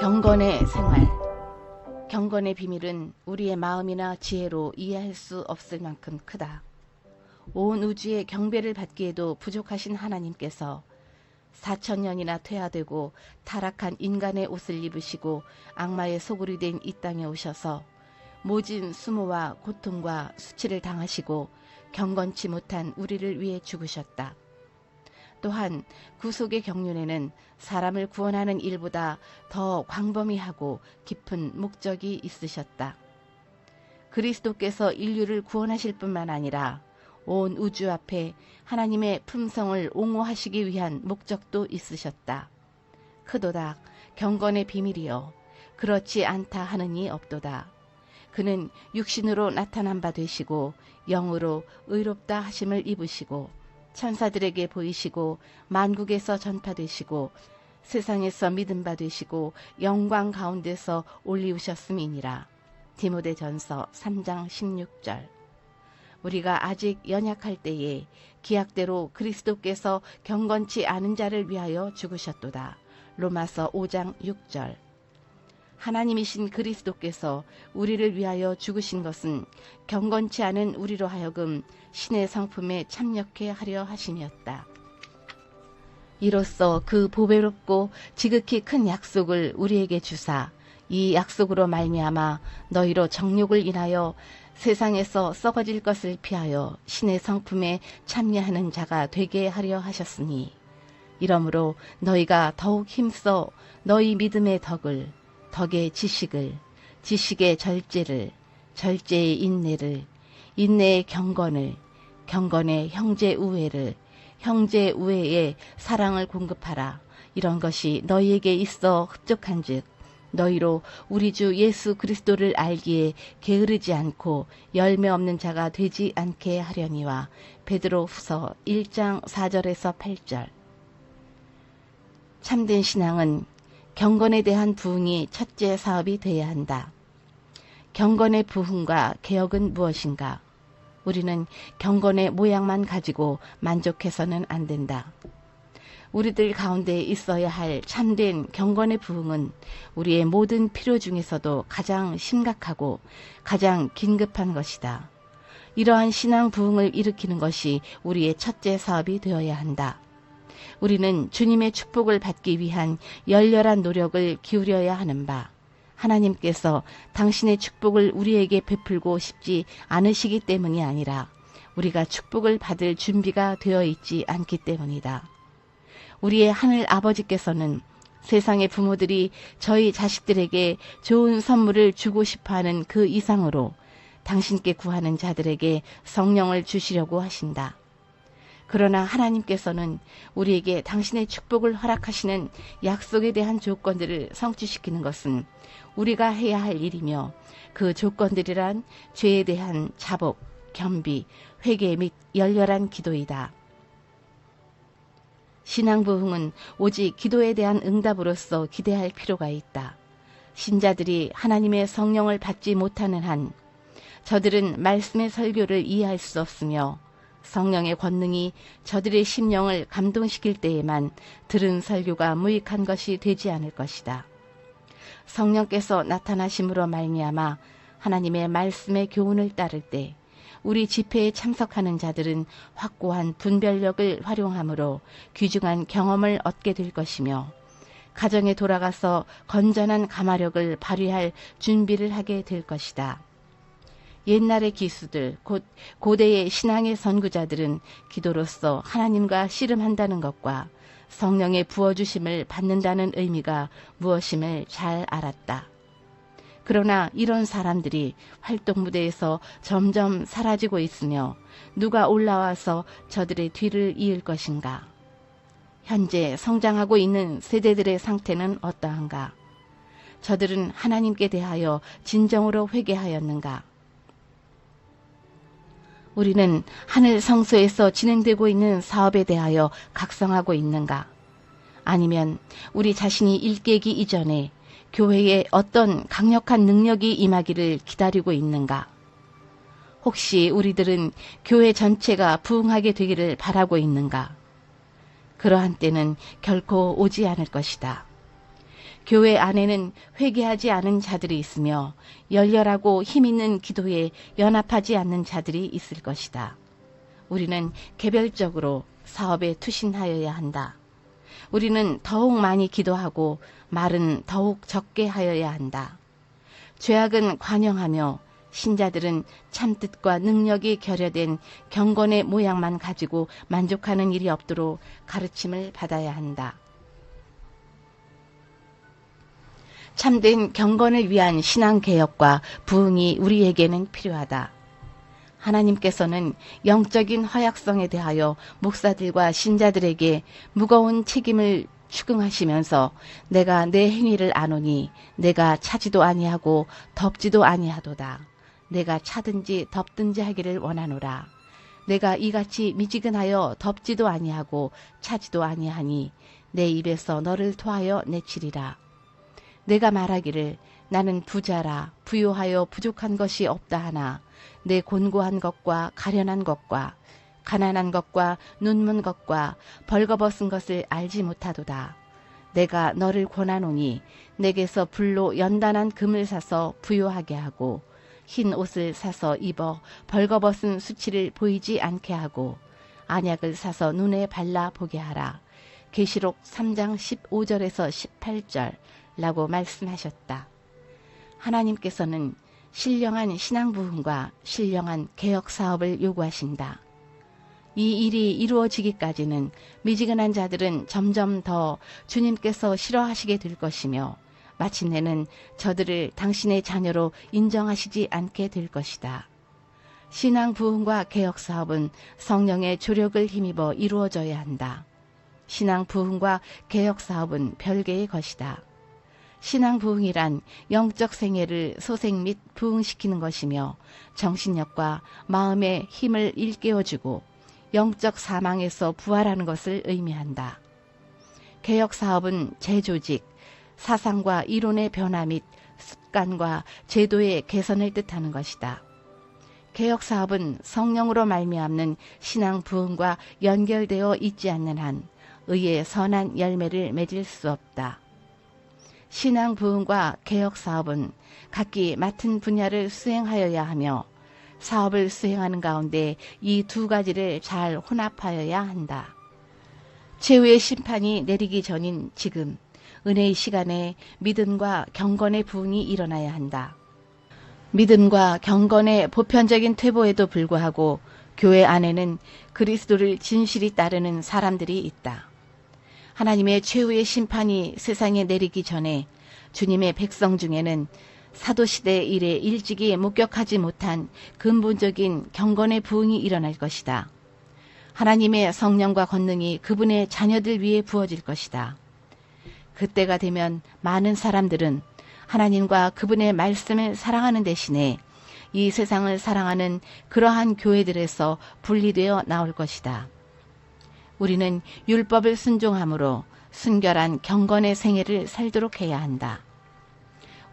경건의 생활. 경건의 비밀은 우리의 마음이나 지혜로 이해할 수 없을 만큼 크다. 온 우주의 경배를 받기에도 부족하신 하나님께서 4000년이나 퇴화되고 타락한 인간의 옷을 입으시고 악마의 소굴이 된 이 땅에 오셔서 모진 수모와 고통과 수치를 당하시고 경건치 못한 우리를 위해 죽으셨다. 또한 구속의 경륜에는 사람을 구원하는 일보다 더 광범위하고 깊은 목적이 있으셨다. 그리스도께서 인류를 구원하실 뿐만 아니라 온 우주 앞에 하나님의 품성을 옹호하시기 위한 목적도 있으셨다. 크도다 경건의 비밀이여 그렇지 않다 하느니 없도다. 그는 육신으로 나타난 바 되시고 영으로 의롭다 하심을 입으시고 천사들에게 보이시고 만국에서 전파되시고 세상에서 믿음 받으시고 영광 가운데서 올리우셨음이니라. 디모데전서 3장 16절. 우리가 아직 연약할 때에 기약대로 그리스도께서 경건치 않은 자를 위하여 죽으셨도다. 로마서 5장 6절. 하나님이신 그리스도께서 우리를 위하여 죽으신 것은 경건치 않은 우리로 하여금 신의 성품에 참여케 하려 하심이었다. 이로써 그 보배롭고 지극히 큰 약속을 우리에게 주사 이 약속으로 말미암아 너희로 정욕을 인하여 세상에서 썩어질 것을 피하여 신의 성품에 참여하는 자가 되게 하려 하셨으니 이러므로 너희가 더욱 힘써 너희 믿음의 덕을 덕의 지식을 지식의 절제를 절제의 인내를 인내의 경건을 경건의 형제 우애를 형제 우애의 사랑을 공급하라. 이런 것이 너희에게 있어 흡족한 즉 너희로 우리 주 예수 그리스도를 알기에 게으르지 않고 열매 없는 자가 되지 않게 하려니와. 베드로 후서 1장 4절에서 8절. 참된 신앙은 경건에 대한 부흥이 첫째 사업이 되어야 한다. 경건의 부흥과 개혁은 무엇인가? 우리는 경건의 모양만 가지고 만족해서는 안 된다. 우리들 가운데 있어야 할 참된 경건의 부흥은 우리의 모든 필요 중에서도 가장 심각하고 가장 긴급한 것이다. 이러한 신앙 부흥을 일으키는 것이 우리의 첫째 사업이 되어야 한다. 우리는 주님의 축복을 받기 위한 열렬한 노력을 기울여야 하는 바, 하나님께서 당신의 축복을 우리에게 베풀고 싶지 않으시기 때문이 아니라 우리가 축복을 받을 준비가 되어 있지 않기 때문이다. 우리의 하늘 아버지께서는 세상의 부모들이 저희 자식들에게 좋은 선물을 주고 싶어하는 그 이상으로 당신께 구하는 자들에게 성령을 주시려고 하신다. 그러나 하나님께서는 우리에게 당신의 축복을 허락하시는 약속에 대한 조건들을 성취시키는 것은 우리가 해야 할 일이며 그 조건들이란 죄에 대한 자복, 겸비, 회개 및 열렬한 기도이다. 신앙 부흥은 오직 기도에 대한 응답으로서 기대할 필요가 있다. 신자들이 하나님의 성령을 받지 못하는 한 저들은 말씀의 설교를 이해할 수 없으며 성령의 권능이 저들의 심령을 감동시킬 때에만 들은 설교가 무익한 것이 되지 않을 것이다. 성령께서 나타나심으로 말미암아 하나님의 말씀의 교훈을 따를 때 우리 집회에 참석하는 자들은 확고한 분별력을 활용함으로 귀중한 경험을 얻게 될 것이며 가정에 돌아가서 건전한 감화력을 발휘할 준비를 하게 될 것이다. 옛날의 기수들, 곧 고대의 신앙의 선구자들은 기도로서 하나님과 씨름한다는 것과 성령의 부어주심을 받는다는 의미가 무엇임을 잘 알았다. 그러나 이런 사람들이 활동 무대에서 점점 사라지고 있으며 누가 올라와서 저들의 뒤를 이을 것인가? 현재 성장하고 있는 세대들의 상태는 어떠한가? 저들은 하나님께 대하여 진정으로 회개하였는가? 우리는 하늘 성소에서 진행되고 있는 사업에 대하여 각성하고 있는가? 아니면 우리 자신이 일깨기 이전에 교회에 어떤 강력한 능력이 임하기를 기다리고 있는가? 혹시 우리들은 교회 전체가 부흥하게 되기를 바라고 있는가? 그러한 때는 결코 오지 않을 것이다. 교회 안에는 회개하지 않은 자들이 있으며 열렬하고 힘있는 기도에 연합하지 않는 자들이 있을 것이다. 우리는 개별적으로 사업에 투신하여야 한다. 우리는 더욱 많이 기도하고 말은 더욱 적게 하여야 한다. 죄악은 관영하며 신자들은 참뜻과 능력이 결여된 경건의 모양만 가지고 만족하는 일이 없도록 가르침을 받아야 한다. 참된 경건을 위한 신앙개혁과 부흥이 우리에게는 필요하다. 하나님께서는 영적인 허약성에 대하여 목사들과 신자들에게 무거운 책임을 추궁하시면서 내가 내 행위를 아노니 내가 차지도 아니하고 덮지도 아니하도다. 내가 차든지 덮든지 하기를 원하노라. 내가 이같이 미지근하여 덮지도 아니하고 차지도 아니하니 내 입에서 너를 토하여 내치리라. 내가 말하기를 나는 부자라 부요하여 부족한 것이 없다 하나 내 곤고한 것과 가련한 것과 가난한 것과 눈먼 것과 벌거벗은 것을 알지 못하도다. 내가 너를 권하노니 내게서 불로 연단한 금을 사서 부요하게 하고 흰 옷을 사서 입어 벌거벗은 수치를 보이지 않게 하고 안약을 사서 눈에 발라 보게 하라. 계시록 3장 15절에서 18절 라고 말씀하셨다. 하나님께서는 신령한 신앙부흥과 신령한 개혁사업을 요구하신다. 이 일이 이루어지기까지는 미지근한 자들은 점점 더 주님께서 싫어하시게 될 것이며 마침내는 저들을 당신의 자녀로 인정하시지 않게 될 것이다. 신앙부흥과 개혁사업은 성령의 조력을 힘입어 이루어져야 한다. 신앙부흥과 개혁사업은 별개의 것이다. 신앙부흥이란 영적 생애를 소생 및 부흥시키는 것이며 정신력과 마음의 힘을 일깨워주고 영적 사망에서 부활하는 것을 의미한다. 개혁사업은 재조직, 사상과 이론의 변화 및 습관과 제도의 개선을 뜻하는 것이다. 개혁사업은 성령으로 말미암는 신앙부흥과 연결되어 있지 않는 한 의의 선한 열매를 맺을 수 없다. 신앙부흥과 개혁사업은 각기 맡은 분야를 수행하여야 하며 사업을 수행하는 가운데 이 두 가지를 잘 혼합하여야 한다. 최후의 심판이 내리기 전인 지금 은혜의 시간에 믿음과 경건의 부흥이 일어나야 한다. 믿음과 경건의 보편적인 퇴보에도 불구하고 교회 안에는 그리스도를 진실히 따르는 사람들이 있다. 하나님의 최후의 심판이 세상에 내리기 전에 주님의 백성 중에는 사도시대 이래 일찍이 목격하지 못한 근본적인 경건의 부흥이 일어날 것이다. 하나님의 성령과 권능이 그분의 자녀들 위에 부어질 것이다. 그때가 되면 많은 사람들은 하나님과 그분의 말씀을 사랑하는 대신에 이 세상을 사랑하는 그러한 교회들에서 분리되어 나올 것이다. 우리는 율법을 순종함으로 순결한 경건의 생애를 살도록 해야 한다.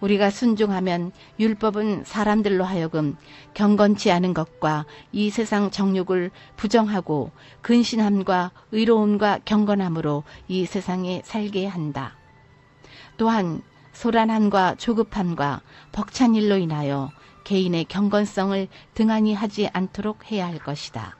우리가 순종하면 율법은 사람들로 하여금 경건치 않은 것과 이 세상 정욕을 부정하고 근신함과 의로움과 경건함으로 이 세상에 살게 한다. 또한 소란함과 조급함과 벅찬 일로 인하여 개인의 경건성을 등한히 하지 않도록 해야 할 것이다.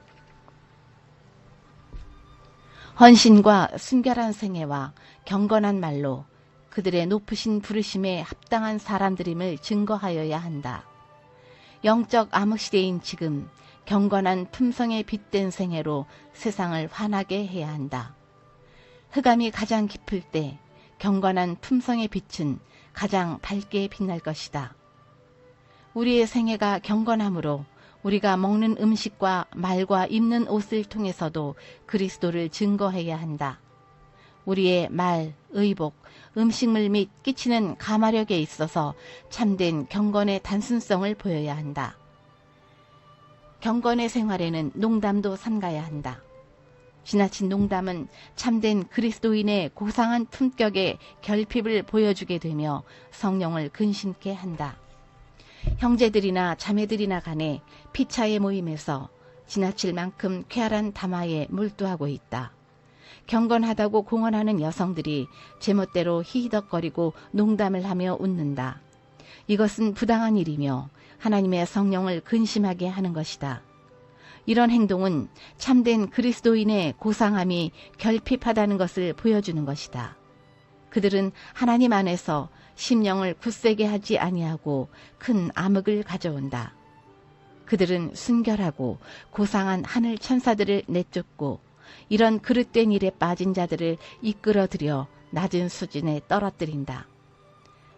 헌신과 순결한 생애와 경건한 말로 그들의 높으신 부르심에 합당한 사람들임을 증거하여야 한다. 영적 암흑시대인 지금 경건한 품성에 빗댄 생애로 세상을 환하게 해야 한다. 흑암이 가장 깊을 때 경건한 품성의 빛은 가장 밝게 빛날 것이다. 우리의 생애가 경건함으로 우리가 먹는 음식과 말과 입는 옷을 통해서도 그리스도를 증거해야 한다. 우리의 말, 의복, 음식물 및 끼치는 가마력에 있어서 참된 경건의 단순성을 보여야 한다. 경건의 생활에는 농담도 삼가야 한다. 지나친 농담은 참된 그리스도인의 고상한 품격의 결핍을 보여주게 되며 성령을 근심케 한다. 형제들이나 자매들이나 간에 피차의 모임에서 지나칠 만큼 쾌활한 담화에 몰두하고 있다. 경건하다고 공언하는 여성들이 제멋대로 히히덕거리고 농담을 하며 웃는다. 이것은 부당한 일이며 하나님의 성령을 근심하게 하는 것이다. 이런 행동은 참된 그리스도인의 고상함이 결핍하다는 것을 보여주는 것이다. 그들은 하나님 안에서 심령을 굳세게 하지 아니하고 큰 암흑을 가져온다. 그들은 순결하고 고상한 하늘 천사들을 내쫓고 이런 그릇된 일에 빠진 자들을 이끌어들여 낮은 수준에 떨어뜨린다.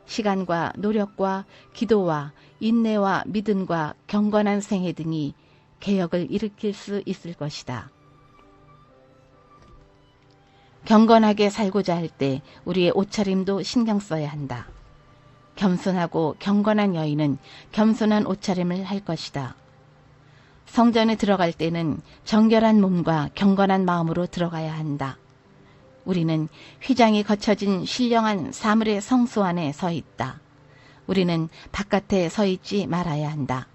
시간과 노력과 기도와 인내와 믿음과 경건한 생애 등이 개혁을 일으킬 수 있을 것이다. 경건하게 살고자 할 때 우리의 옷차림도 신경 써야 한다. 겸손하고 경건한 여인은 겸손한 옷차림을 할 것이다. 성전에 들어갈 때는 정결한 몸과 경건한 마음으로 들어가야 한다. 우리는 휘장이 거쳐진 신령한 사물의 성소 안에 서 있다. 우리는 바깥에 서 있지 말아야 한다.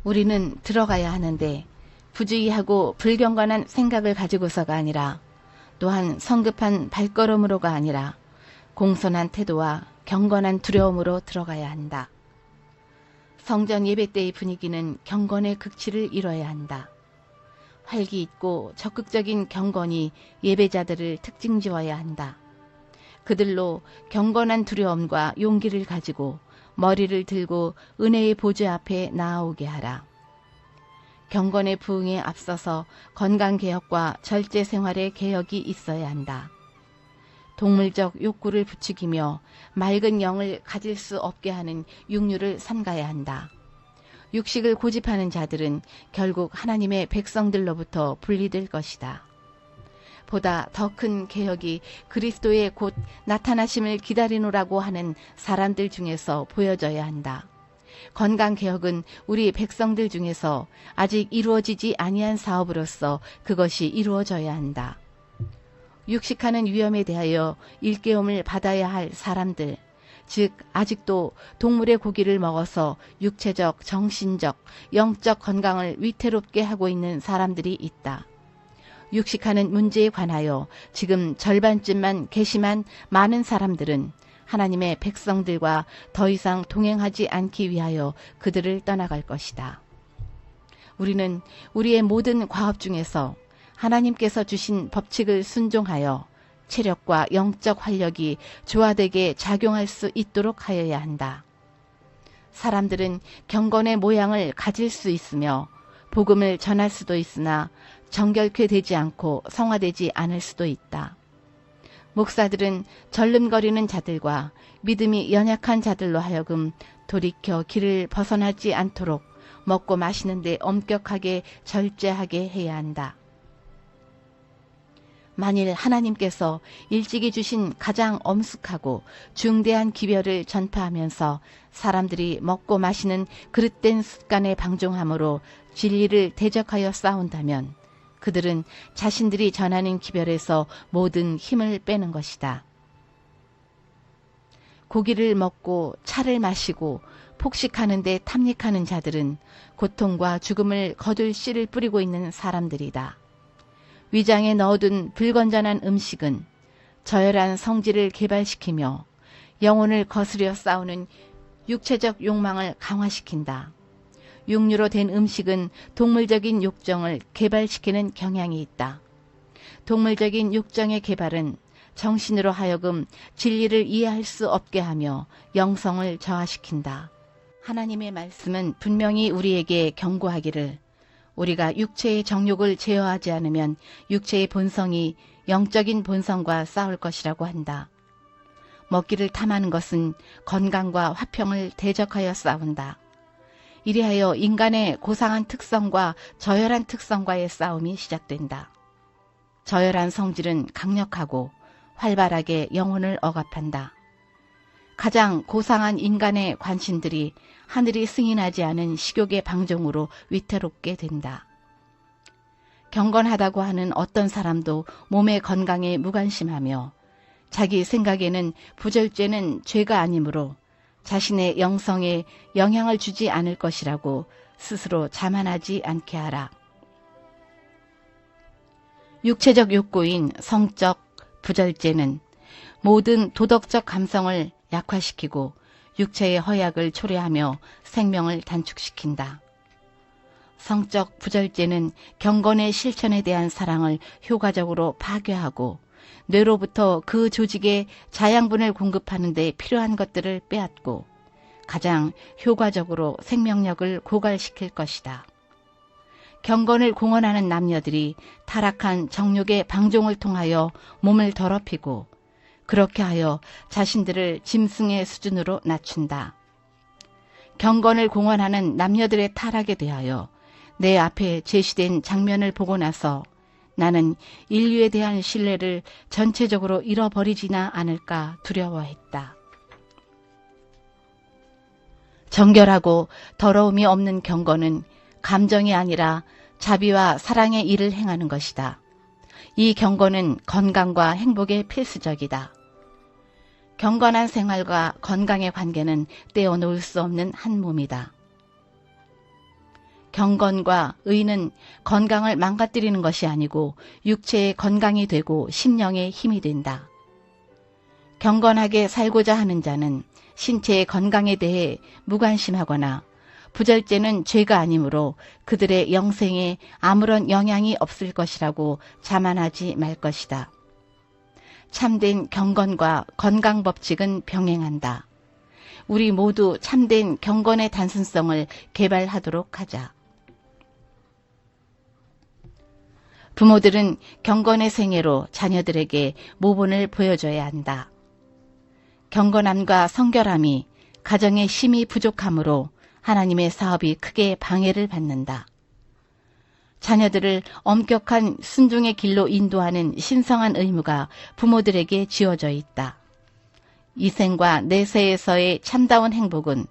우리는 들어가야 하는데 부주의하고 불경건한 생각을 가지고서가 아니라 또한 성급한 발걸음으로가 아니라 공손한 태도와 경건한 두려움으로 들어가야 한다. 성전 예배 때의 분위기는 경건의 극치를 이뤄야 한다. 활기 있고 적극적인 경건이 예배자들을 특징 지어야 한다. 그들로 경건한 두려움과 용기를 가지고 머리를 들고 은혜의 보좌 앞에 나아오게 하라. 경건의 부흥에 앞서서 건강개혁과 절제생활의 개혁이 있어야 한다. 동물적 욕구를 부추기며 맑은 영을 가질 수 없게 하는 육류를 삼가야 한다. 육식을 고집하는 자들은 결국 하나님의 백성들로부터 분리될 것이다. 보다 더 큰 개혁이 그리스도의 곧 나타나심을 기다리노라고 하는 사람들 중에서 보여져야 한다. 건강개혁은 우리 백성들 중에서 아직 이루어지지 아니한 사업으로서 그것이 이루어져야 한다. 육식하는 위험에 대하여 일깨움을 받아야 할 사람들, 즉 아직도 동물의 고기를 먹어서 육체적, 정신적, 영적 건강을 위태롭게 하고 있는 사람들이 있다. 육식하는 문제에 관하여 지금 절반쯤만 개심한 많은 사람들은 하나님의 백성들과 더 이상 동행하지 않기 위하여 그들을 떠나갈 것이다. 우리는 우리의 모든 과업 중에서 하나님께서 주신 법칙을 순종하여 체력과 영적 활력이 조화되게 작용할 수 있도록 하여야 한다. 사람들은 경건의 모양을 가질 수 있으며 복음을 전할 수도 있으나 정결케 되지 않고 성화되지 않을 수도 있다. 목사들은 절름거리는 자들과 믿음이 연약한 자들로 하여금 돌이켜 길을 벗어나지 않도록 먹고 마시는 데 엄격하게 절제하게 해야 한다. 만일 하나님께서 일찍이 주신 가장 엄숙하고 중대한 기별을 전파하면서 사람들이 먹고 마시는 그릇된 습관에 방종함으로 진리를 대적하여 싸운다면 그들은 자신들이 전하는 기별에서 모든 힘을 빼는 것이다. 고기를 먹고 차를 마시고 폭식하는 데 탐닉하는 자들은 고통과 죽음을 거둘 씨를 뿌리고 있는 사람들이다. 위장에 넣어둔 불건전한 음식은 저열한 성질을 개발시키며 영혼을 거스려 싸우는 육체적 욕망을 강화시킨다. 육류로 된 음식은 동물적인 욕정을 개발시키는 경향이 있다. 동물적인 욕정의 개발은 정신으로 하여금 진리를 이해할 수 없게 하며 영성을 저하시킨다. 하나님의 말씀은 분명히 우리에게 경고하기를 우리가 육체의 정욕을 제어하지 않으면 육체의 본성이 영적인 본성과 싸울 것이라고 한다. 먹기를 탐하는 것은 건강과 화평을 대적하여 싸운다. 이리하여 인간의 고상한 특성과 저열한 특성과의 싸움이 시작된다. 저열한 성질은 강력하고 활발하게 영혼을 억압한다. 가장 고상한 인간의 관심들이 하늘이 승인하지 않은 식욕의 방종으로 위태롭게 된다. 경건하다고 하는 어떤 사람도 몸의 건강에 무관심하며 자기 생각에는 부절죄는 죄가 아니므로 자신의 영성에 영향을 주지 않을 것이라고 스스로 자만하지 않게 하라. 육체적 욕구인 성적 부절제는 모든 도덕적 감성을 약화시키고 육체의 허약을 초래하며 생명을 단축시킨다. 성적 부절제는 경건의 실천에 대한 사랑을 효과적으로 파괴하고 뇌로부터 그 조직에 자양분을 공급하는 데 필요한 것들을 빼앗고 가장 효과적으로 생명력을 고갈시킬 것이다. 경건을 공언하는 남녀들이 타락한 정욕의 방종을 통하여 몸을 더럽히고 그렇게 하여 자신들을 짐승의 수준으로 낮춘다. 경건을 공언하는 남녀들의 타락에 대하여 내 앞에 제시된 장면을 보고 나서 나는 인류에 대한 신뢰를 전체적으로 잃어버리지나 않을까 두려워했다. 정결하고 더러움이 없는 경건은 감정이 아니라 자비와 사랑의 일을 행하는 것이다. 이 경건은 건강과 행복에 필수적이다. 경건한 생활과 건강의 관계는 떼어놓을 수 없는 한 몸이다. 경건과 의는 건강을 망가뜨리는 것이 아니고 육체의 건강이 되고 심령의 힘이 된다. 경건하게 살고자 하는 자는 신체의 건강에 대해 무관심하거나 부절제는 죄가 아니므로 그들의 영생에 아무런 영향이 없을 것이라고 자만하지 말 것이다. 참된 경건과 건강 법칙은 병행한다. 우리 모두 참된 경건의 단순성을 개발하도록 하자. 부모들은 경건의 생애로 자녀들에게 모본을 보여줘야 한다. 경건함과 성결함이 가정의 힘이 부족하므로 하나님의 사업이 크게 방해를 받는다. 자녀들을 엄격한 순종의 길로 인도하는 신성한 의무가 부모들에게 지어져 있다. 이생과 내세에서의 참다운 행복은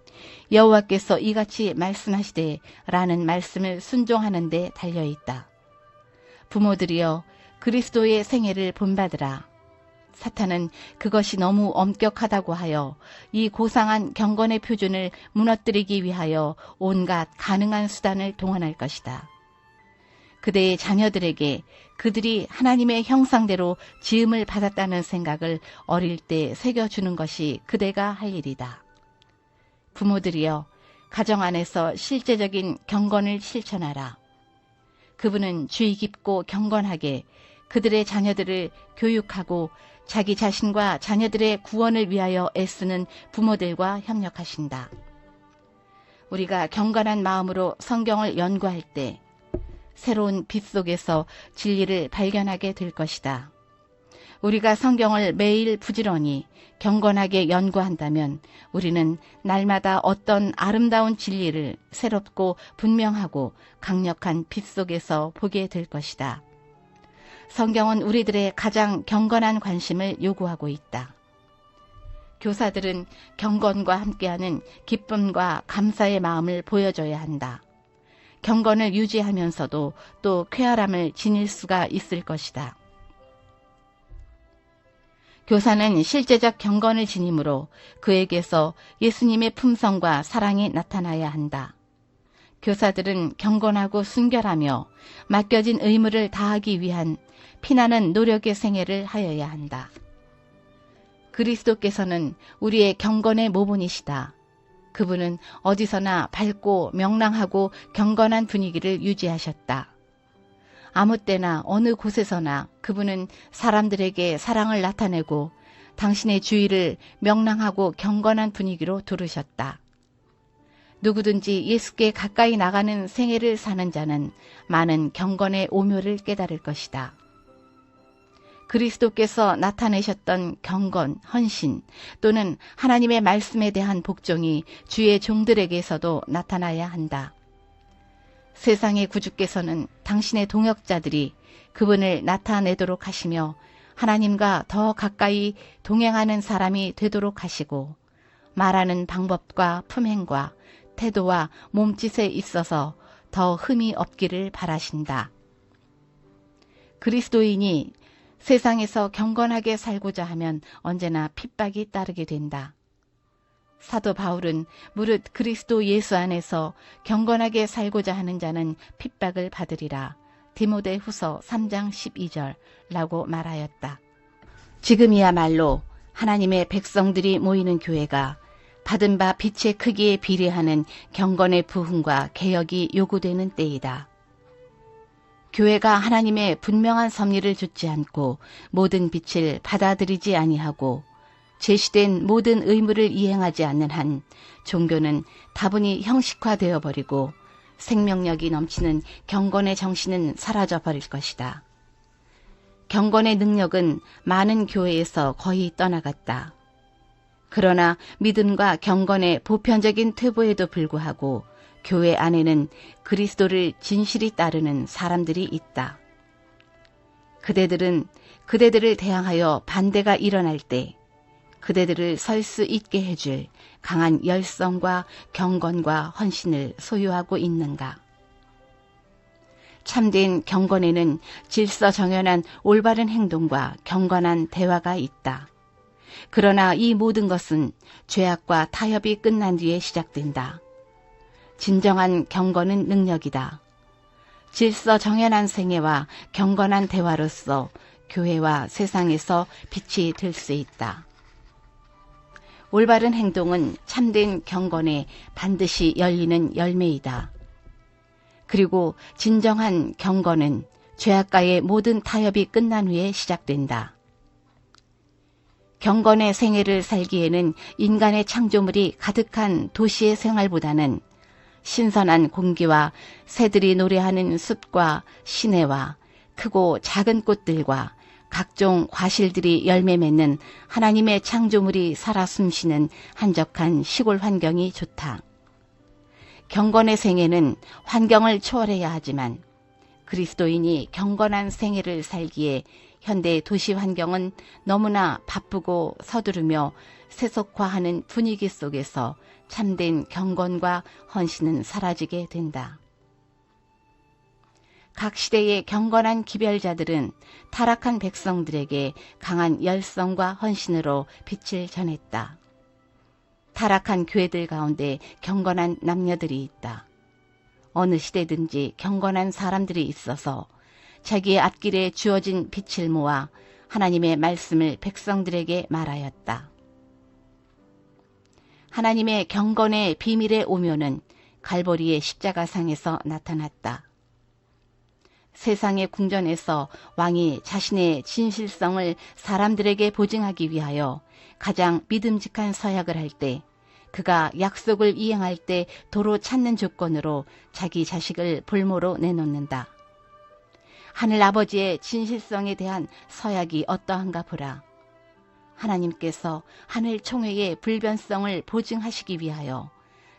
여호와께서 이같이 말씀하시되 라는 말씀을 순종하는 데 달려있다. 부모들이여 그리스도의 생애를 본받으라. 사탄은 그것이 너무 엄격하다고 하여 이 고상한 경건의 표준을 무너뜨리기 위하여 온갖 가능한 수단을 동원할 것이다. 그대의 자녀들에게 그들이 하나님의 형상대로 지음을 받았다는 생각을 어릴 때 새겨주는 것이 그대가 할 일이다. 부모들이여 가정 안에서 실제적인 경건을 실천하라. 그분은 주의 깊고 경건하게 그들의 자녀들을 교육하고 자기 자신과 자녀들의 구원을 위하여 애쓰는 부모들과 협력하신다. 우리가 경건한 마음으로 성경을 연구할 때 새로운 빛 속에서 진리를 발견하게 될 것이다. 우리가 성경을 매일 부지런히 경건하게 연구한다면 우리는 날마다 어떤 아름다운 진리를 새롭고 분명하고 강력한 빛 속에서 보게 될 것이다. 성경은 우리들의 가장 경건한 관심을 요구하고 있다. 교사들은 경건과 함께하는 기쁨과 감사의 마음을 보여줘야 한다. 경건을 유지하면서도 또 쾌활함을 지닐 수가 있을 것이다. 교사는 실제적 경건을 지님으로 그에게서 예수님의 품성과 사랑이 나타나야 한다. 교사들은 경건하고 순결하며 맡겨진 의무를 다하기 위한 피나는 노력의 생애를 하여야 한다. 그리스도께서는 우리의 경건의 모본이시다. 그분은 어디서나 밝고 명랑하고 경건한 분위기를 유지하셨다. 아무 때나 어느 곳에서나 그분은 사람들에게 사랑을 나타내고 당신의 주의를 명랑하고 경건한 분위기로 두르셨다. 누구든지 예수께 가까이 나가는 생애를 사는 자는 많은 경건의 오묘를 깨달을 것이다. 그리스도께서 나타내셨던 경건, 헌신 또는 하나님의 말씀에 대한 복종이 주의 종들에게서도 나타나야 한다. 세상의 구주께서는 당신의 동역자들이 그분을 나타내도록 하시며 하나님과 더 가까이 동행하는 사람이 되도록 하시고 말하는 방법과 품행과 태도와 몸짓에 있어서 더 흠이 없기를 바라신다. 그리스도인이 세상에서 경건하게 살고자 하면 언제나 핍박이 따르게 된다. 사도 바울은 무릇 그리스도 예수 안에서 경건하게 살고자 하는 자는 핍박을 받으리라. 디모데후서 3장 12절라고 말하였다. 지금이야말로 하나님의 백성들이 모이는 교회가 받은 바 빛의 크기에 비례하는 경건의 부흥과 개혁이 요구되는 때이다. 교회가 하나님의 분명한 섭리를 좇지 않고 모든 빛을 받아들이지 아니하고 제시된 모든 의무를 이행하지 않는 한 종교는 다분히 형식화되어 버리고 생명력이 넘치는 경건의 정신은 사라져 버릴 것이다. 경건의 능력은 많은 교회에서 거의 떠나갔다. 그러나 믿음과 경건의 보편적인 퇴보에도 불구하고 교회 안에는 그리스도를 진실히 따르는 사람들이 있다. 그대들은 그대들을 대항하여 반대가 일어날 때 그대들을 설 수 있게 해줄 강한 열성과 경건과 헌신을 소유하고 있는가? 참된 경건에는 질서정연한 올바른 행동과 경건한 대화가 있다. 그러나 이 모든 것은 죄악과 타협이 끝난 뒤에 시작된다. 진정한 경건은 능력이다. 질서정연한 생애와 경건한 대화로서 교회와 세상에서 빛이 될 수 있다. 올바른 행동은 참된 경건에 반드시 열리는 열매이다. 그리고 진정한 경건은 죄악과의 모든 타협이 끝난 후에 시작된다. 경건의 생애를 살기에는 인간의 창조물이 가득한 도시의 생활보다는 신선한 공기와 새들이 노래하는 숲과 시내와 크고 작은 꽃들과 각종 과실들이 열매 맺는 하나님의 창조물이 살아 숨쉬는 한적한 시골 환경이 좋다. 경건의 생애는 환경을 초월해야 하지만 그리스도인이 경건한 생애를 살기에 현대 도시 환경은 너무나 바쁘고 서두르며 세속화하는 분위기 속에서 참된 경건과 헌신은 사라지게 된다. 각 시대의 경건한 기별자들은 타락한 백성들에게 강한 열성과 헌신으로 빛을 전했다. 타락한 교회들 가운데 경건한 남녀들이 있다. 어느 시대든지 경건한 사람들이 있어서 자기의 앞길에 주어진 빛을 모아 하나님의 말씀을 백성들에게 말하였다. 하나님의 경건의 비밀의 오묘는 갈보리의 십자가상에서 나타났다. 세상의 궁전에서 왕이 자신의 진실성을 사람들에게 보증하기 위하여 가장 믿음직한 서약을 할 때 그가 약속을 이행할 때 도로 찾는 조건으로 자기 자식을 볼모로 내놓는다. 하늘 아버지의 진실성에 대한 서약이 어떠한가 보라. 하나님께서 하늘 총회의 불변성을 보증하시기 위하여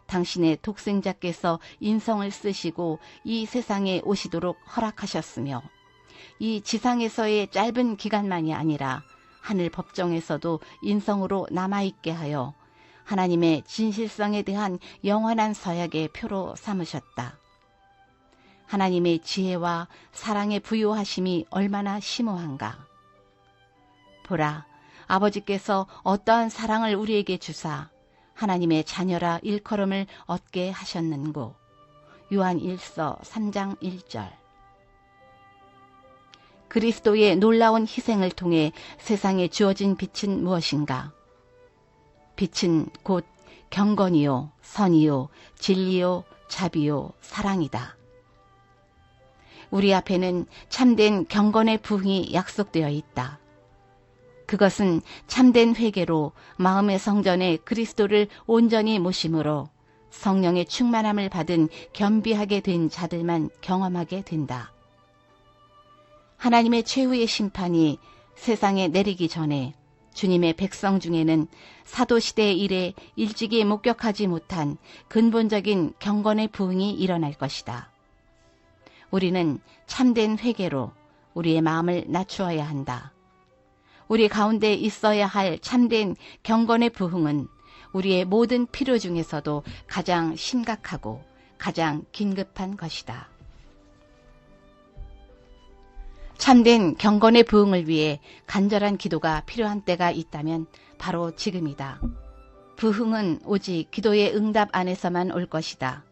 당신의 독생자께서 인성을 쓰시고 이 세상에 오시도록 허락하셨으며 이 지상에서의 짧은 기간만이 아니라 하늘 법정에서도 인성으로 남아있게 하여 하나님의 진실성에 대한 영원한 서약의 표로 삼으셨다. 하나님의 지혜와 사랑의 부요하심이 얼마나 심오한가. 보라, 아버지께서 어떠한 사랑을 우리에게 주사 하나님의 자녀라 일컬음을 얻게 하셨는고. 요한 1서 3장 1절. 그리스도의 놀라운 희생을 통해 세상에 주어진 빛은 무엇인가? 빛은 곧 경건이요, 선이요, 진리요, 자비요, 사랑이다. 우리 앞에는 참된 경건의 부흥이 약속되어 있다. 그것은 참된 회개로 마음의 성전에 그리스도를 온전히 모심으로 성령의 충만함을 받은 겸비하게 된 자들만 경험하게 된다. 하나님의 최후의 심판이 세상에 내리기 전에 주님의 백성 중에는 사도시대 이래 일찍이 목격하지 못한 근본적인 경건의 부흥이 일어날 것이다. 우리는 참된 회개로 우리의 마음을 낮추어야 한다. 우리 가운데 있어야 할 참된 경건의 부흥은 우리의 모든 필요 중에서도 가장 심각하고 가장 긴급한 것이다. 참된 경건의 부흥을 위해 간절한 기도가 필요한 때가 있다면 바로 지금이다. 부흥은 오직 기도의 응답 안에서만 올 것이다.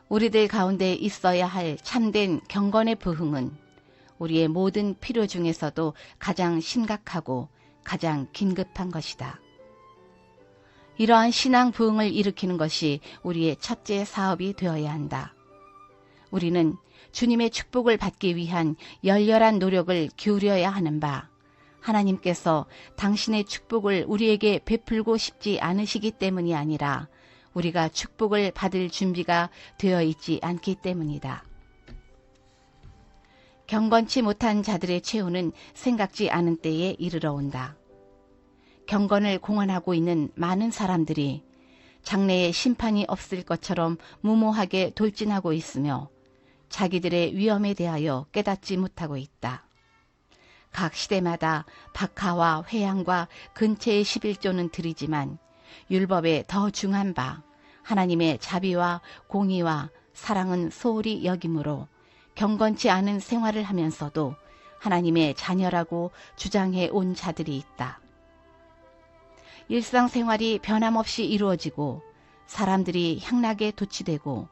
우리들 가운데 있어야 할 참된 경건의 부흥은 우리의 모든 필요 중에서도 가장 심각하고 가장 긴급한 것이다. 이러한 신앙 부흥을 일으키는 것이 우리의 첫째 사업이 되어야 한다. 우리는 주님의 축복을 받기 위한 열렬한 노력을 기울여야 하는 바, 하나님께서 당신의 축복을 우리에게 베풀고 싶지 않으시기 때문이 아니라 우리가 축복을 받을 준비가 되어 있지 않기 때문이다. 경건치 못한 자들의 최후는 생각지 않은 때에 이르러 온다. 경건을 공언하고 있는 많은 사람들이 장래에 심판이 없을 것처럼 무모하게 돌진하고 있으며 자기들의 위험에 대하여 깨닫지 못하고 있다. 각 시대마다 박하와 회양과 근체의 11조는 드리지만 율법에 더 중한 바 하나님의 자비와 공의와 사랑은 소홀히 여김으로 경건치 않은 생활을 하면서도 하나님의 자녀라고 주장해 온 자들이 있다. 일상생활이 변함없이 이루어지고 사람들이 향락에 도취되고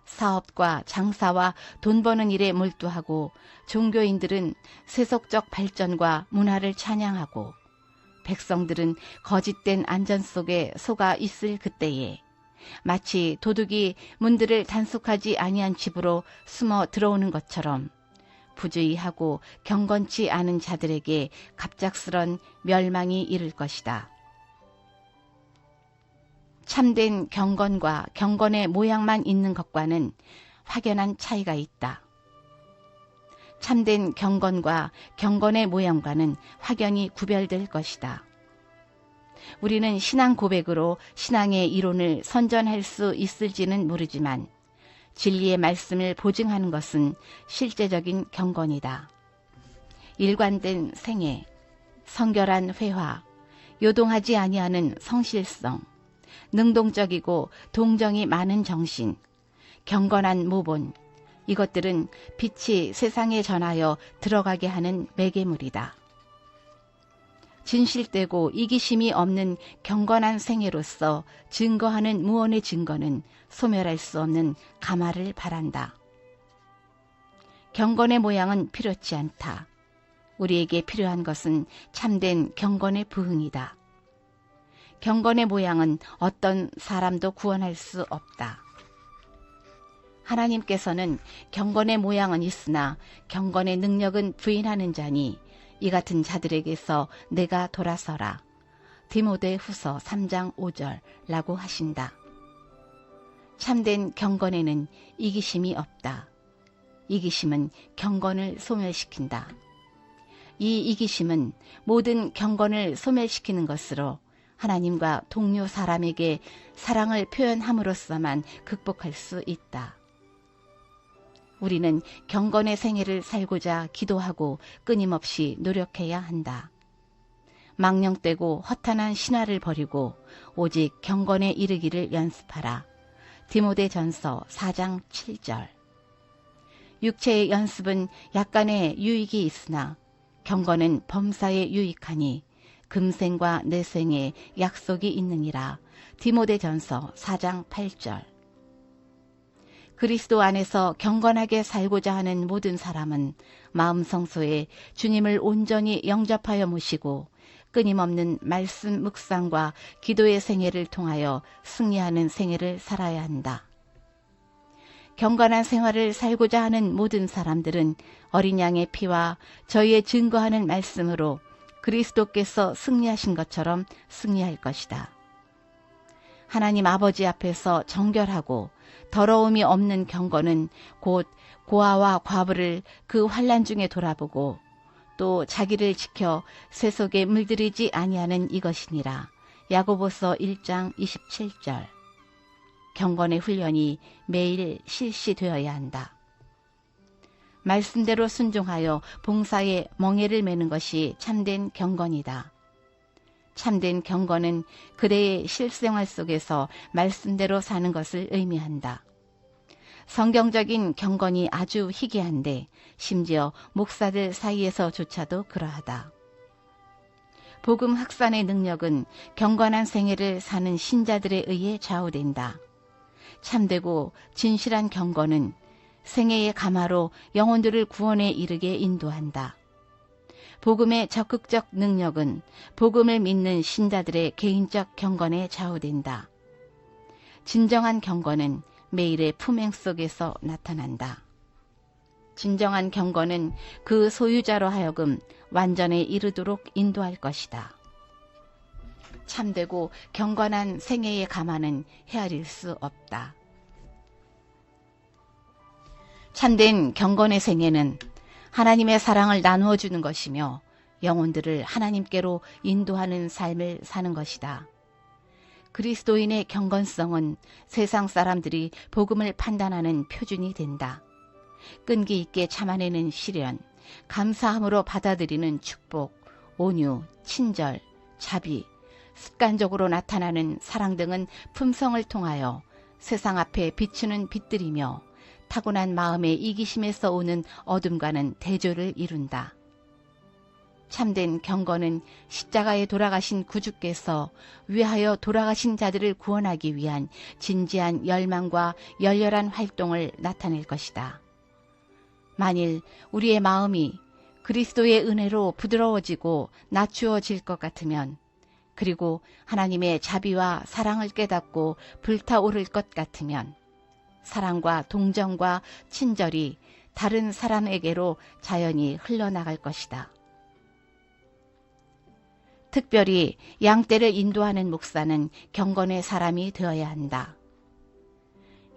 사업과 장사와 돈 버는 일에 몰두하고 종교인들은 세속적 발전과 문화를 찬양하고 백성들은 거짓된 안전 속에 속아 있을 그때에 마치 도둑이 문들을 단속하지 아니한 집으로 숨어 들어오는 것처럼 부주의하고 경건치 않은 자들에게 갑작스런 멸망이 이를 것이다. 참된 경건과 경건의 모양만 있는 것과는 확연한 차이가 있다. 참된 경건과 경건의 모양과는 확연히 구별될 것이다. 우리는 신앙 고백으로 신앙의 이론을 선전할 수 있을지는 모르지만 진리의 말씀을 보증하는 것은 실제적인 경건이다. 일관된 생애, 성결한 회화, 요동하지 아니하는 성실성, 능동적이고 동정이 많은 정신, 경건한 모본, 이것들은 빛이 세상에 전하여 들어가게 하는 매개물이다. 진실되고 이기심이 없는 경건한 생애로서 증거하는 무언의 증거는 소멸할 수 없는 가마를 바란다. 경건의 모양은 필요치 않다. 우리에게 필요한 것은 참된 경건의 부흥이다. 경건의 모양은 어떤 사람도 구원할 수 없다. 하나님께서는 경건의 모양은 있으나 경건의 능력은 부인하는 자니 이 같은 자들에게서 내가 돌아서라. 디모데후서 3장 5절라고 하신다. 참된 경건에는 이기심이 없다. 이기심은 경건을 소멸시킨다. 이 이기심은 모든 경건을 소멸시키는 것으로 하나님과 동료 사람에게 사랑을 표현함으로써만 극복할 수 있다. 우리는 경건의 생애를 살고자 기도하고 끊임없이 노력해야 한다. 망령되고 허탄한 신화를 버리고 오직 경건에 이르기를 연습하라. 디모데전서 4장 7절. 육체의 연습은 약간의 유익이 있으나 경건은 범사에 유익하니 금생과 내생에 약속이 있느니라. 디모데전서 4장 8절. 그리스도 안에서 경건하게 살고자 하는 모든 사람은 마음 성소에 주님을 온전히 영접하여 모시고 끊임없는 말씀 묵상과 기도의 생애를 통하여 승리하는 생애를 살아야 한다. 경건한 생활을 살고자 하는 모든 사람들은 어린 양의 피와 저희의 증거하는 말씀으로 그리스도께서 승리하신 것처럼 승리할 것이다. 하나님 아버지 앞에서 정결하고 더러움이 없는 경건은 곧 고아와 과부를 그 환난 중에 돌아보고 또 자기를 지켜 세속에 물들이지 아니하는 이것이니라. 야고보서 1장 27절. 경건의 훈련이 매일 실시되어야 한다. 말씀대로 순종하여 봉사에 멍에를 매는 것이 참된 경건이다. 참된 경건은 그대의 실생활 속에서 말씀대로 사는 것을 의미한다. 성경적인 경건이 아주 희귀한데 심지어 목사들 사이에서조차도 그러하다. 복음 확산의 능력은 경건한 생애를 사는 신자들에 의해 좌우된다. 참되고 진실한 경건은 생애의 감화로 영혼들을 구원에 이르게 인도한다. 복음의 적극적 능력은 복음을 믿는 신자들의 개인적 경건에 좌우된다. 진정한 경건은 매일의 품행 속에서 나타난다. 진정한 경건은 그 소유자로 하여금 완전에 이르도록 인도할 것이다. 참되고 경건한 생애의 감화는 헤아릴 수 없다. 참된 경건의 생애는 하나님의 사랑을 나누어 주는 것이며 영혼들을 하나님께로 인도하는 삶을 사는 것이다. 그리스도인의 경건성은 세상 사람들이 복음을 판단하는 표준이 된다. 끈기 있게 참아내는 시련, 감사함으로 받아들이는 축복, 온유, 친절, 자비, 습관적으로 나타나는 사랑 등은 품성을 통하여 세상 앞에 비추는 빛들이며 타고난 마음의 이기심에서 오는 어둠과는 대조를 이룬다. 참된 경건은 십자가에 돌아가신 구주께서 위하여 돌아가신 자들을 구원하기 위한 진지한 열망과 열렬한 활동을 나타낼 것이다. 만일 우리의 마음이 그리스도의 은혜로 부드러워지고 낮추어질 것 같으면, 그리고 하나님의 자비와 사랑을 깨닫고 불타오를 것 같으면 사랑과 동정과 친절이 다른 사람에게로 자연히 흘러나갈 것이다. 특별히 양떼를 인도하는 목사는 경건의 사람이 되어야 한다.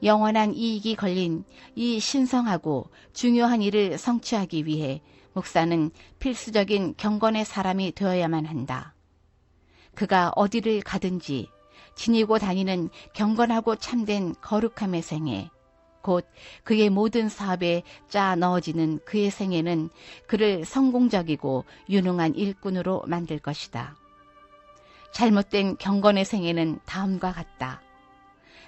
영원한 이익이 걸린 이 신성하고 중요한 일을 성취하기 위해 목사는 필수적인 경건의 사람이 되어야만 한다. 그가 어디를 가든지 지니고 다니는 경건하고 참된 거룩함의 생애, 곧 그의 모든 사업에 짜 넣어지는 그의 생애는 그를 성공적이고 유능한 일꾼으로 만들 것이다. 잘못된 경건의 생애는 다음과 같다.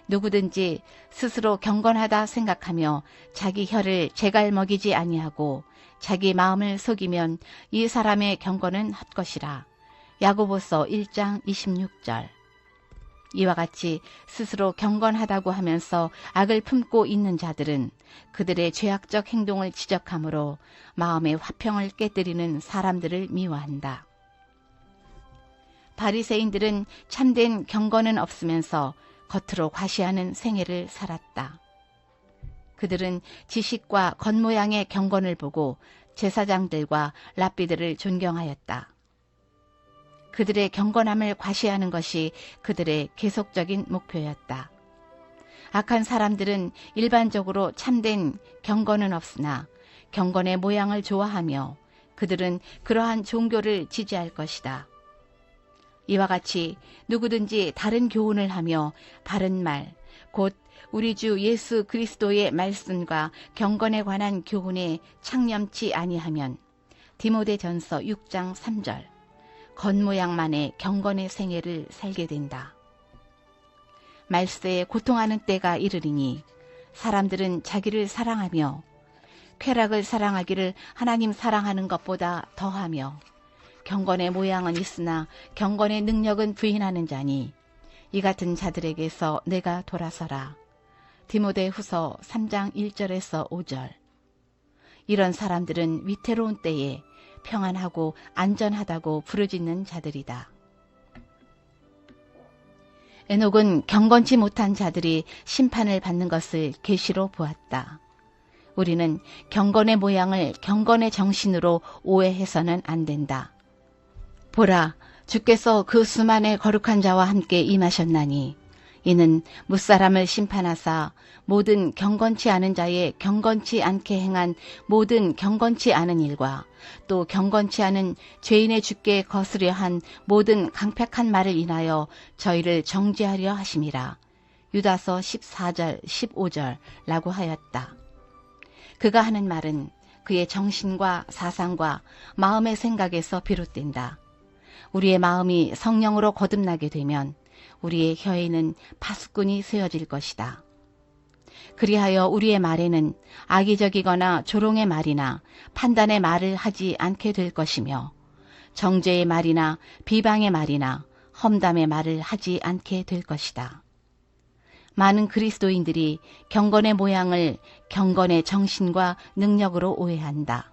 누구든지 스스로 경건하다 생각하며 자기 혀를 제갈먹이지 아니하고 자기 마음을 속이면 이 사람의 경건은 헛것이라. 야고보서 1장 26절. 이와 같이 스스로 경건하다고 하면서 악을 품고 있는 자들은 그들의 죄악적 행동을 지적하므로 마음의 화평을 깨뜨리는 사람들을 미워한다. 바리새인들은 참된 경건은 없으면서 겉으로 과시하는 생애를 살았다. 그들은 지식과 겉모양의 경건을 보고 제사장들과 랍비들을 존경하였다. 그들의 경건함을 과시하는 것이 그들의 계속적인 목표였다. 악한 사람들은 일반적으로 참된 경건은 없으나 경건의 모양을 좋아하며 그들은 그러한 종교를 지지할 것이다. 이와 같이 누구든지 다른 교훈을 하며 바른 말, 곧 우리 주 예수 그리스도의 말씀과 경건에 관한 교훈에 창념치 아니하면 디모데전서 6장 3절 겉모양만의 경건의 생애를 살게 된다. 말세에 고통하는 때가 이르리니 사람들은 자기를 사랑하며 쾌락을 사랑하기를 하나님 사랑하는 것보다 더하며 경건의 모양은 있으나 경건의 능력은 부인하는 자니 이 같은 자들에게서 내가 돌아서라. 디모데후서 3장 1절에서 5절. 이런 사람들은 위태로운 때에 평안하고 안전하다고 부르짖는 자들이다. 에녹은 경건치 못한 자들이 심판을 받는 것을 계시로 보았다. 우리는 경건의 모양을 경건의 정신으로 오해해서는 안 된다. 보라, 주께서 그 수만의 거룩한 자와 함께 임하셨나니 이는 무사람을 심판하사 모든 경건치 않은 자의 경건치 않게 행한 모든 경건치 않은 일과 또 경건치 않은 죄인의 주께 거스려 한 모든 강팩한 말을 인하여 저희를 정죄하려 하심이라. 유다서 14절 15절라고 하였다. 그가 하는 말은 그의 정신과 사상과 마음의 생각에서 비롯된다. 우리의 마음이 성령으로 거듭나게 되면 우리의 혀에는 파수꾼이 세워질 것이다. 그리하여 우리의 말에는 악의적이거나 조롱의 말이나 판단의 말을 하지 않게 될 것이며 정죄의 말이나 비방의 말이나 험담의 말을 하지 않게 될 것이다. 많은 그리스도인들이 경건의 모양을 경건의 정신과 능력으로 오해한다.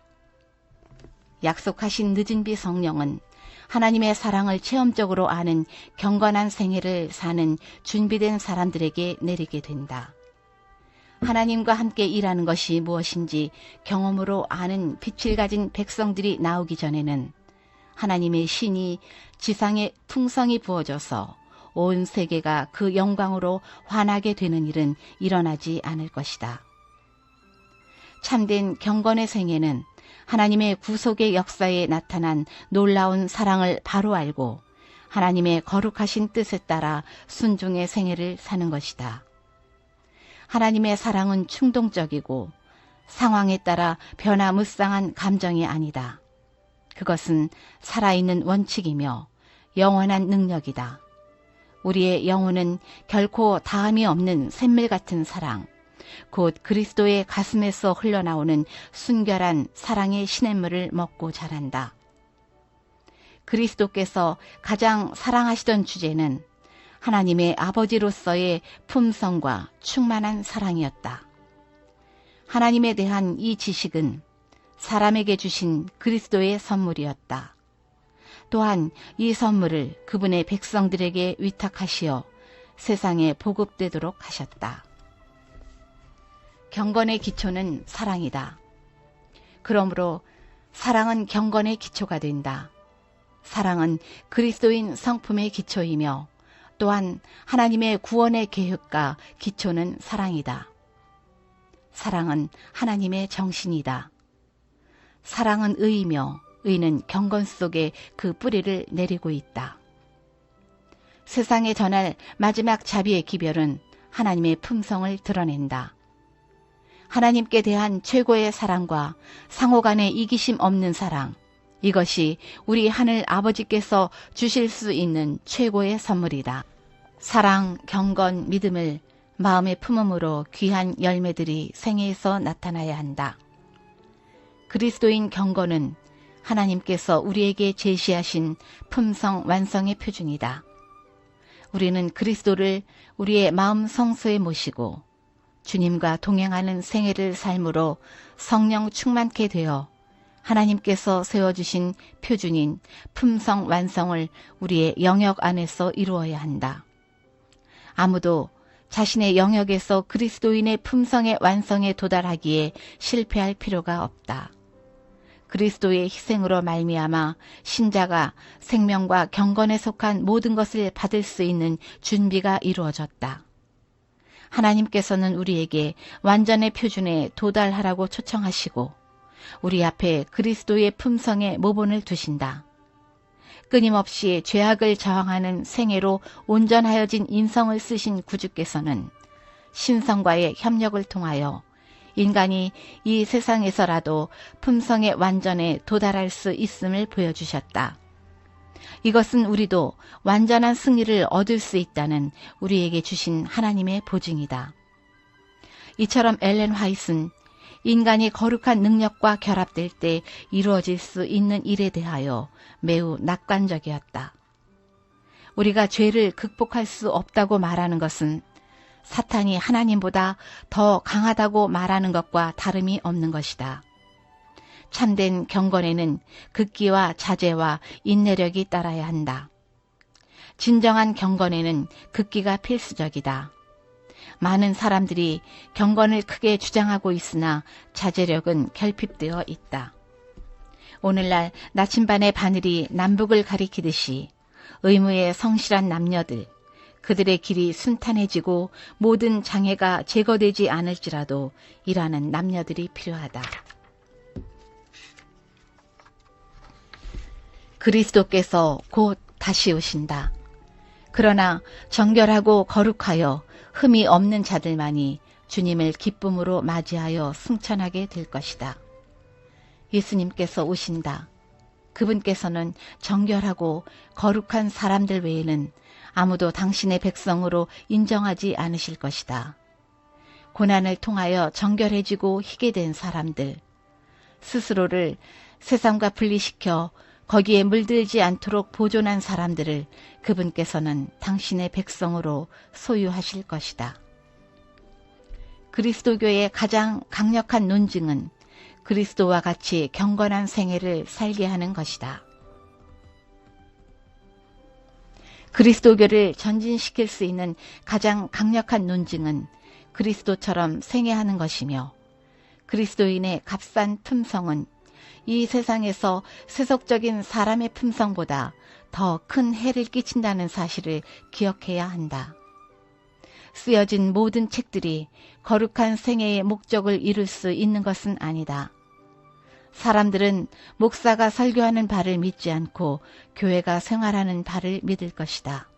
약속하신 늦은 비 성령은 하나님의 사랑을 체험적으로 아는 경건한 생애를 사는 준비된 사람들에게 내리게 된다. 하나님과 함께 일하는 것이 무엇인지 경험으로 아는 빛을 가진 백성들이 나오기 전에는 하나님의 신이 지상에 풍성히 부어져서 온 세계가 그 영광으로 환하게 되는 일은 일어나지 않을 것이다. 참된 경건의 생애는 하나님의 구속의 역사에 나타난 놀라운 사랑을 바로 알고 하나님의 거룩하신 뜻에 따라 순종의 생애를 사는 것이다. 하나님의 사랑은 충동적이고 상황에 따라 변화무쌍한 감정이 아니다. 그것은 살아있는 원칙이며 영원한 능력이다. 우리의 영혼은 결코 다함이 없는 샘물 같은 사랑, 곧 그리스도의 가슴에서 흘러나오는 순결한 사랑의 시냇물을 먹고 자란다. 그리스도께서 가장 사랑하시던 주제는 하나님의 아버지로서의 품성과 충만한 사랑이었다. 하나님에 대한 이 지식은 사람에게 주신 그리스도의 선물이었다. 또한 이 선물을 그분의 백성들에게 위탁하시어 세상에 보급되도록 하셨다. 경건의 기초는 사랑이다. 그러므로 사랑은 경건의 기초가 된다. 사랑은 그리스도인 성품의 기초이며 또한 하나님의 구원의 계획과 기초는 사랑이다. 사랑은 하나님의 정신이다. 사랑은 의이며 의는 경건 속에 그 뿌리를 내리고 있다. 세상에 전할 마지막 자비의 기별은 하나님의 품성을 드러낸다. 하나님께 대한 최고의 사랑과 상호간의 이기심 없는 사랑, 이것이 우리 하늘 아버지께서 주실 수 있는 최고의 선물이다. 사랑, 경건, 믿음을 마음에 품음으로 귀한 열매들이 생애에서 나타나야 한다. 그리스도인 경건은 하나님께서 우리에게 제시하신 품성 완성의 표준이다. 우리는 그리스도를 우리의 마음 성소에 모시고 주님과 동행하는 생애를 삶으로 성령 충만케 되어 하나님께서 세워주신 표준인 품성 완성을 우리의 영역 안에서 이루어야 한다. 아무도 자신의 영역에서 그리스도인의 품성의 완성에 도달하기에 실패할 필요가 없다. 그리스도의 희생으로 말미암아 신자가 생명과 경건에 속한 모든 것을 받을 수 있는 준비가 이루어졌다. 하나님께서는 우리에게 완전의 표준에 도달하라고 초청하시고 우리 앞에 그리스도의 품성의 모본을 두신다. 끊임없이 죄악을 저항하는 생애로 온전하여진 인성을 쓰신 구주께서는 신성과의 협력을 통하여 인간이 이 세상에서라도 품성의 완전에 도달할 수 있음을 보여주셨다. 이것은 우리도 완전한 승리를 얻을 수 있다는 우리에게 주신 하나님의 보증이다. 이처럼 엘렌 화이트는 인간이 거룩한 능력과 결합될 때 이루어질 수 있는 일에 대하여 매우 낙관적이었다. 우리가 죄를 극복할 수 없다고 말하는 것은 사탄이 하나님보다 더 강하다고 말하는 것과 다름이 없는 것이다. 참된 경건에는 극기와 자제와 인내력이 따라야 한다. 진정한 경건에는 극기가 필수적이다. 많은 사람들이 경건을 크게 주장하고 있으나 자제력은 결핍되어 있다. 오늘날 나침반의 바늘이 남북을 가리키듯이 의무에 성실한 남녀들, 그들의 길이 순탄해지고 모든 장애가 제거되지 않을지라도 일하는 남녀들이 필요하다. 그리스도께서 곧 다시 오신다. 그러나 정결하고 거룩하여 흠이 없는 자들만이 주님을 기쁨으로 맞이하여 승천하게 될 것이다. 예수님께서 오신다. 그분께서는 정결하고 거룩한 사람들 외에는 아무도 당신의 백성으로 인정하지 않으실 것이다. 고난을 통하여 정결해지고 희게 된 사람들, 스스로를 세상과 분리시켜 거기에 물들지 않도록 보존한 사람들을 그분께서는 당신의 백성으로 소유하실 것이다. 그리스도교의 가장 강력한 논증은 그리스도와 같이 경건한 생애를 살게 하는 것이다. 그리스도교를 전진시킬 수 있는 가장 강력한 논증은 그리스도처럼 생애하는 것이며, 그리스도인의 값싼 품성은 이 세상에서 세속적인 사람의 품성보다 더 큰 해를 끼친다는 사실을 기억해야 한다. 쓰여진 모든 책들이 거룩한 생애의 목적을 이룰 수 있는 것은 아니다. 사람들은 목사가 설교하는 바를 믿지 않고 교회가 생활하는 바를 믿을 것이다.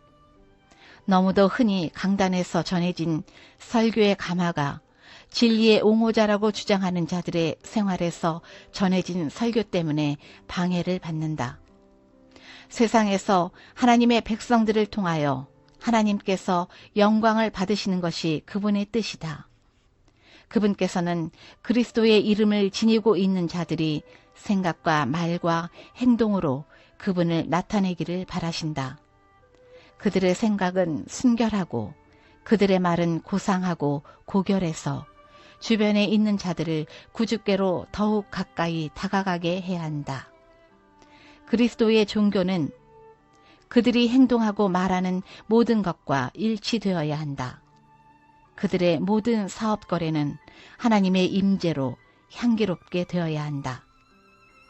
너무도 흔히 강단에서 전해진 설교의 감화가 진리의 옹호자라고 주장하는 자들의 생활에서 전해진 설교 때문에 방해를 받는다. 세상에서 하나님의 백성들을 통하여 하나님께서 영광을 받으시는 것이 그분의 뜻이다. 그분께서는 그리스도의 이름을 지니고 있는 자들이 생각과 말과 행동으로 그분을 나타내기를 바라신다. 그들의 생각은 순결하고 그들의 말은 고상하고 고결해서 주변에 있는 자들을 구주께로 더욱 가까이 다가가게 해야 한다. 그리스도의 종교는 그들이 행동하고 말하는 모든 것과 일치되어야 한다. 그들의 모든 사업거래는 하나님의 임재로 향기롭게 되어야 한다.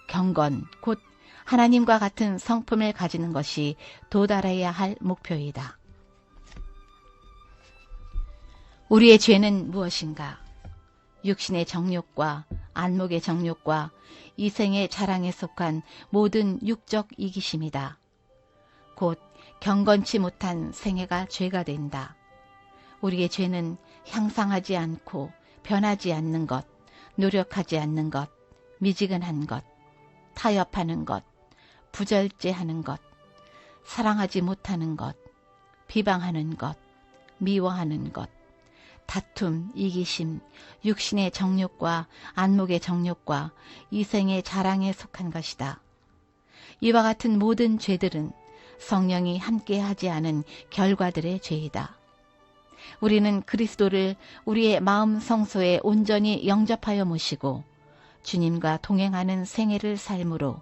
경건, 곧 하나님과 같은 성품을 가지는 것이 도달해야 할 목표이다. 우리의 죄는 무엇인가? 육신의 정욕과 안목의 정욕과 이생의 자랑에 속한 모든 육적 이기심이다. 곧 경건치 못한 생애가 죄가 된다. 우리의 죄는 향상하지 않고 변하지 않는 것, 노력하지 않는 것, 미지근한 것, 타협하는 것, 부절제하는 것, 사랑하지 못하는 것, 비방하는 것, 미워하는 것, 다툼, 이기심, 육신의 정욕과 안목의 정욕과 이생의 자랑에 속한 것이다. 이와 같은 모든 죄들은 성령이 함께하지 않은 결과들의 죄이다. 우리는 그리스도를 우리의 마음 성소에 온전히 영접하여 모시고 주님과 동행하는 생애를 삶으로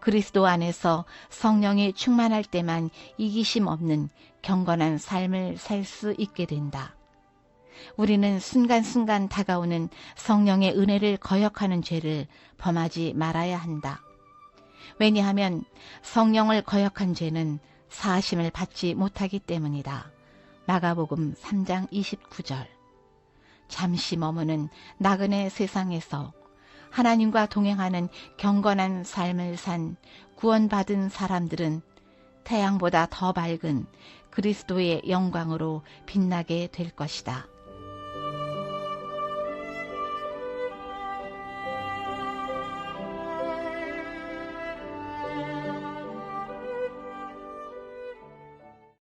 그리스도 안에서 성령이 충만할 때만 이기심 없는 경건한 삶을 살 수 있게 된다. 우리는 순간순간 다가오는 성령의 은혜를 거역하는 죄를 범하지 말아야 한다. 왜냐하면 성령을 거역한 죄는 사하심을 받지 못하기 때문이다. 마가복음 3장 29절. 잠시 머무는 나그네 세상에서 하나님과 동행하는 경건한 삶을 산 구원받은 사람들은 태양보다 더 밝은 그리스도의 영광으로 빛나게 될 것이다.